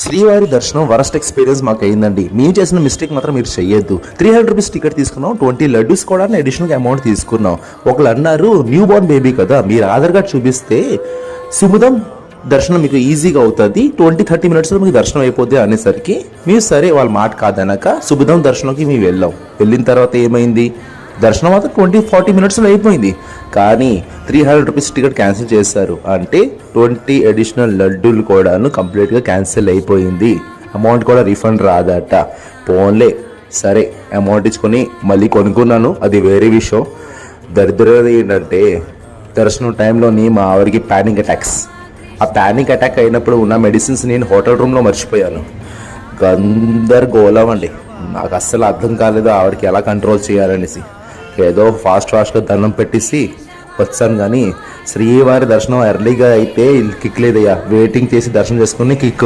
శ్రీవారి దర్శనం worst experience మాకు అయిందండి. మేము చేసిన మిస్టేక్ మాత్రం మీరు చెయ్యొద్దు. 300 రూపీస్ టికెట్ తీసుకున్నాం, 20 లడ్డూస్ కూడా అడిషనల్ అమౌంట్ తీసుకున్నాం. ఒకళ్ళు అన్నారు న్యూ బోర్న్ బేబీ కదా, మీరు ఆధార్ కార్డ్ చూపిస్తే సుముదం దర్శనం మీకు ఈజీగా అవుతుంది, 20-30 మినిట్స్లో మీకు దర్శనం అయిపోద్ది అనేసరికి మీరు సరే వాళ్ళ మాట కాదనక సుబుధం దర్శనంకి మేము వెళ్ళాం. వెళ్ళిన తర్వాత ఏమైంది, దర్శనం మాత్రం 20-40 మినిట్స్లో అయిపోయింది. కానీ 300 రూపీస్ టికెట్ క్యాన్సిల్ చేశారు. అంటే 20 అడిషనల్ లడ్డూలు కూడాను కంప్లీట్గా క్యాన్సిల్ అయిపోయింది. అమౌంట్ కూడా రీఫండ్ రాదట. పోన్లే సరే అమౌంట్ ఇచ్చుకొని మళ్ళీ కొనుక్కున్నాను, అది వేరే విషయం. దరిద్రం ఏంటంటే దర్శనం టైంలోని మా ఆవిడకి ప్యానిక్ అటాక్స్. ఆ ప్యానిక్ అటాక్ అయినప్పుడు ఉన్న మెడిసిన్స్ నేను హోటల్ రూమ్లో మర్చిపోయాను. గందరగోళం అండి. నాకు అస్సలు అర్థం కాలేదు ఆవిడకి ఎలా కంట్రోల్ చేయాలనేసి. ఏదో ఫాస్ట్గా దండం పెట్టేసి వచ్చాను. కానీ శ్రీవారి దర్శనం ఎర్లీగా అయితే కిక్ లేదయ్యా, వెయిటింగ్ చేసి దర్శనం చేసుకుని కిక్.